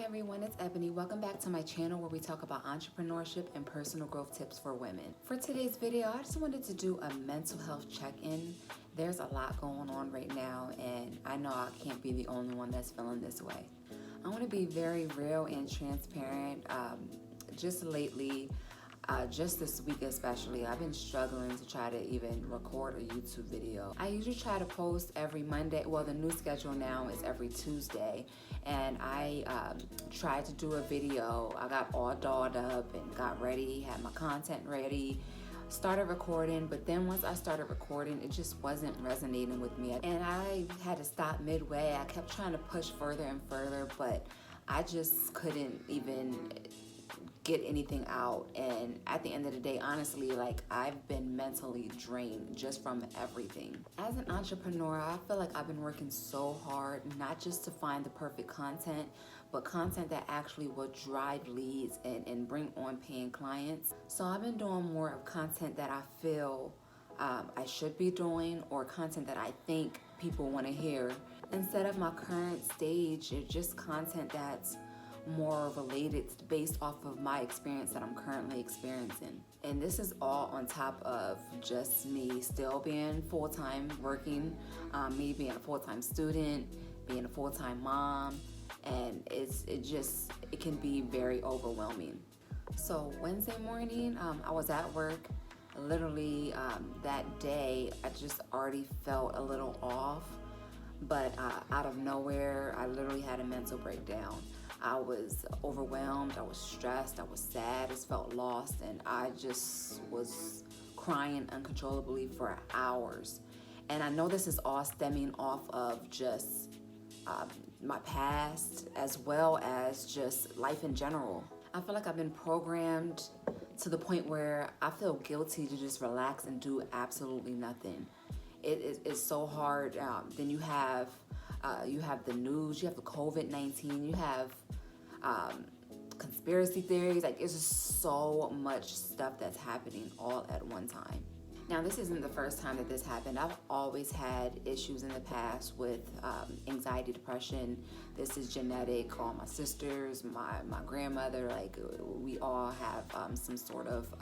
everyone, it's Ebony. Welcome back to my channel where we talk about entrepreneurship and personal growth tips for women. For today's video, I just wanted to do a mental health check-in. There's a lot going on right now, and I know I can't be the only one that's feeling this way. I want to be very real and transparent. Just lately, just this week especially, I've been struggling to try to even record a YouTube video. I usually try to post every Monday. Well, the new schedule now is every Tuesday, and I tried to do a video. I got all dolled up and got ready, had my content ready, started recording, but then once I started recording, it just wasn't resonating with me, and I had to stop midway. I kept trying to push further and further, but I just couldn't even get anything out. And at the end of the day, honestly, like, I've been mentally drained just from everything. As an entrepreneur, I feel like I've been working so hard, not just to find the perfect content, but content that actually will drive leads and bring on paying clients. So I've been doing more of content that I feel I should be doing, or content that I think people want to hear, instead of my current stage. It's just content that's more related, based off of my experience that I'm currently experiencing. And this is all on top of just me still being full-time working, me being a full-time student, being a full-time mom, and it can be very overwhelming. So Wednesday morning, I was at work. Literally that day, I just already felt a little off, but out of nowhere, I literally had a mental breakdown. I was overwhelmed, I was stressed, I was sad, I just felt lost, and I just was crying uncontrollably for hours. And I know this is all stemming off of just my past, as well as just life in general. I feel like I've been programmed to the point where I feel guilty to just relax and do absolutely nothing. It's so hard. Then you have the news, you have the COVID-19, you have conspiracy theories. Like, it's just so much stuff that's happening all at one time. Now, this isn't the first time that this happened. I've always had issues in the past with anxiety, depression. This is genetic. All my sisters, my grandmother, like, we all have some sort of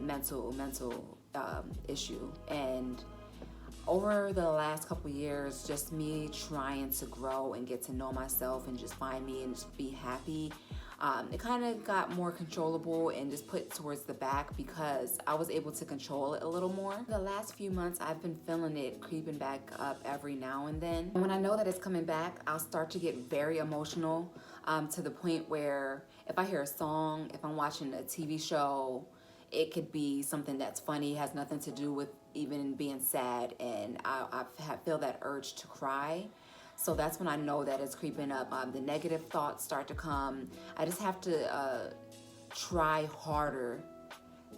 mental issue. And over the last couple years, just me trying to grow and get to know myself and just find me and just be happy, it kind of got more controllable and just put towards the back because I was able to control it a little more. The last few months, I've been feeling it creeping back up every now and then. And when I know that it's coming back, I'll start to get very emotional, to the point where if I hear a song, if I'm watching a TV show, it could be something that's funny, has nothing to do with even being sad, and I feel that urge to cry. So that's when I know that it's creeping up. The negative thoughts start to come. I just have to try harder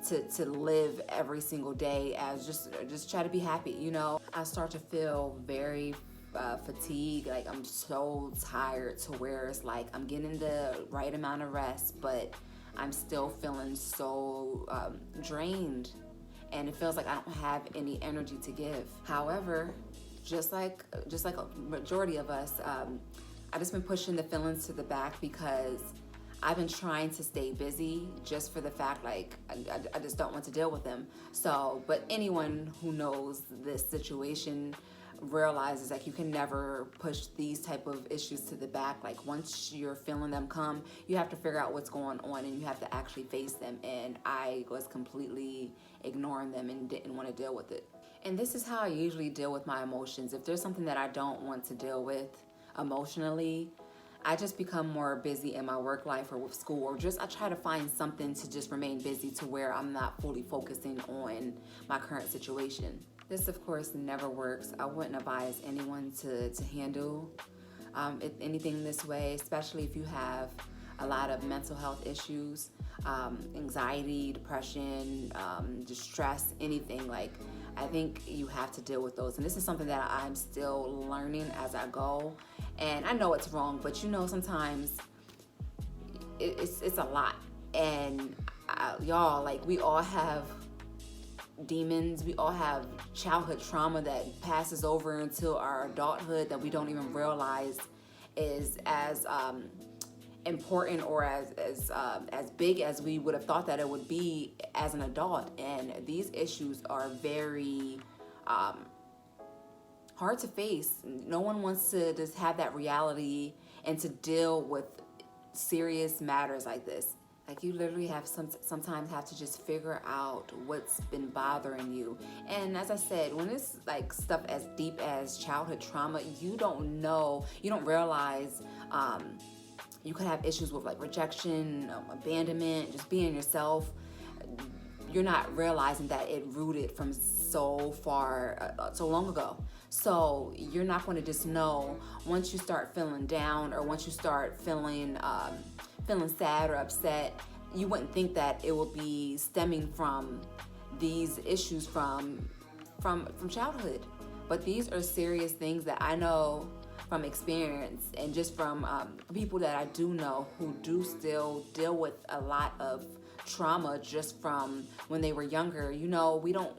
to live every single day as just try to be happy, you know? I start to feel very fatigued. Like, I'm so tired to where it's like I'm getting the right amount of rest, but I'm still feeling so drained, and it feels like I don't have any energy to give. However, just like a majority of us, I've just been pushing the feelings to the back because I've been trying to stay busy, just for the fact, like, I just don't want to deal with them. So, but anyone who knows this situation realizes, like, you can never push these type of issues to the back. Like, once you're feeling them come, you have to figure out what's going on, and you have to actually face them. And I was completely ignoring them and didn't want to deal with it. And this is how I usually deal with my emotions. If there's something that I don't want to deal with emotionally, I just become more busy in my work life or with school, or just I try to find something to just remain busy to where I'm not fully focusing on my current situation. This, of course, never works. I wouldn't advise anyone to handle anything this way, especially if you have a lot of mental health issues, anxiety, depression, distress, anything. Like, I think you have to deal with those. And this is something that I'm still learning as I go. And I know it's wrong, but you know, sometimes it's a lot. And y'all, like, we all have demons. We all have childhood trauma that passes over into our adulthood that we don't even realize is as important or as big as we would have thought that it would be as an adult. And these issues are very hard to face. No one wants to just have that reality and to deal with serious matters like this. Like, you literally have sometimes have to just figure out what's been bothering you. And as I said, when it's like stuff as deep as childhood trauma, you don't realize you could have issues with like rejection, abandonment, just being yourself. You're not realizing that it rooted from so far, so long ago. So you're not going to just know once you start feeling down, or once you start feeling sad or upset. You wouldn't think that it will be stemming from these issues from childhood. But these are serious things that I know from experience, and just from people that I do know who do still deal with a lot of trauma just from when they were younger. You know, we don't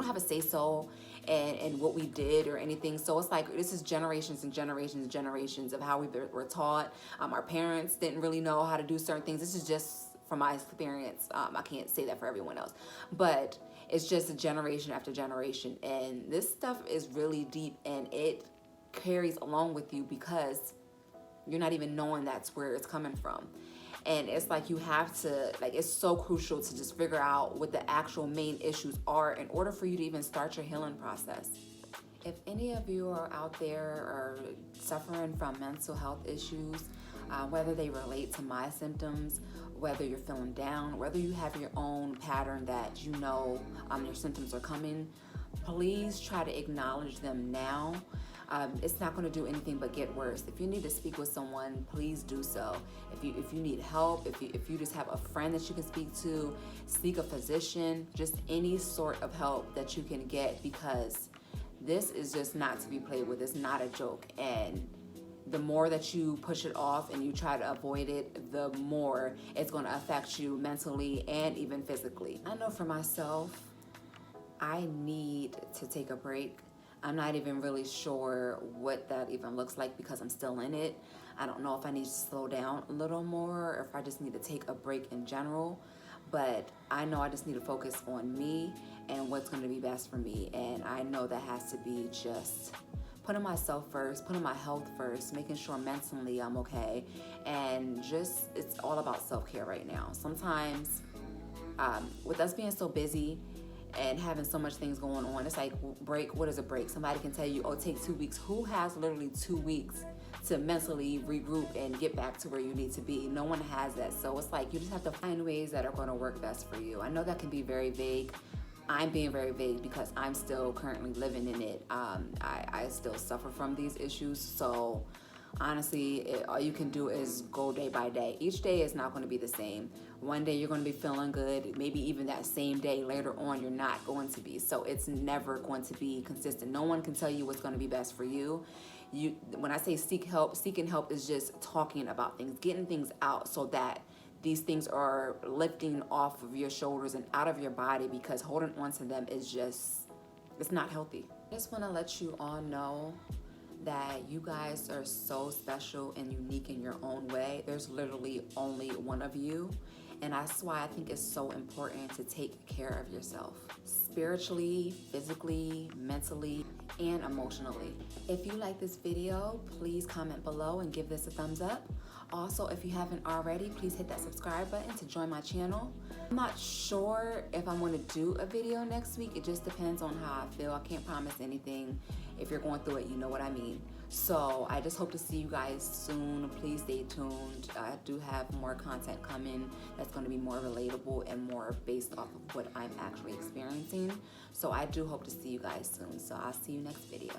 have a say-so in what we did or anything. So it's like, this is generations and generations and generations of how we were taught. Our parents didn't really know how to do certain things. This is just from my experience. I can't say that for everyone else, but it's just a generation after generation. And this stuff is really deep, and it carries along with you because you're not even knowing that's where it's coming from. And it's like, you have to, like, it's so crucial to just figure out what the actual main issues are in order for you to even start your healing process. If any of you are out there are suffering from mental health issues, whether they relate to my symptoms, whether you're feeling down, whether you have your own pattern that you know your symptoms are coming, please try to acknowledge them now. It's not going to do anything but get worse. If you need to speak with someone, please do so. If you need help, if you just have a friend that you can speak to, seek a physician, just any sort of help that you can get, because this is just not to be played with. It's not a joke. And the more that you push it off and you try to avoid it, the more it's going to affect you mentally and even physically. I know for myself, I need to take a break. I'm not even really sure what that even looks like because I'm still in it. I don't know if I need to slow down a little more, or if I just need to take a break in general. But I know I just need to focus on me and what's going to be best for me. And I know that has to be just putting myself first, putting my health first, making sure mentally I'm okay. And just, it's all about self-care right now. Sometimes with us being so busy and having so much things going on, it's like, break, what is a break? Somebody can tell you, oh, take 2 weeks. Who has literally 2 weeks to mentally regroup and get back to where you need to be? No one has that. So it's like, you just have to find ways that are going to work best for you. I know that can be very vague. I'm being very vague because I'm still currently living in it. I still suffer from these issues. So honestly, all you can do is go day by day. Each day is not going to be the same. One day you're going to be feeling good. Maybe even that same day later on, you're not going to be. So it's never going to be consistent. No one can tell you what's going to be best for you. When I say seek help, seeking help is just talking about things, getting things out so that these things are lifting off of your shoulders and out of your body, because holding on to them is just, it's not healthy. I just want to let you all know that you guys are so special and unique in your own way. There's literally only one of you. And that's why I think it's so important to take care of yourself, spiritually, physically, mentally, and emotionally. If you like this video, please comment below and give this a thumbs up. Also, if you haven't already, please hit that subscribe button to join my channel. I'm not sure if I'm going to do a video next week. It just depends on how I feel. I can't promise anything. If you're going through it, you know what I mean. So I just hope to see you guys soon. Please stay tuned. I do have more content coming that's going to be more relatable and more based off of what I'm actually experiencing. So I do hope to see you guys soon. So I'll see you next video.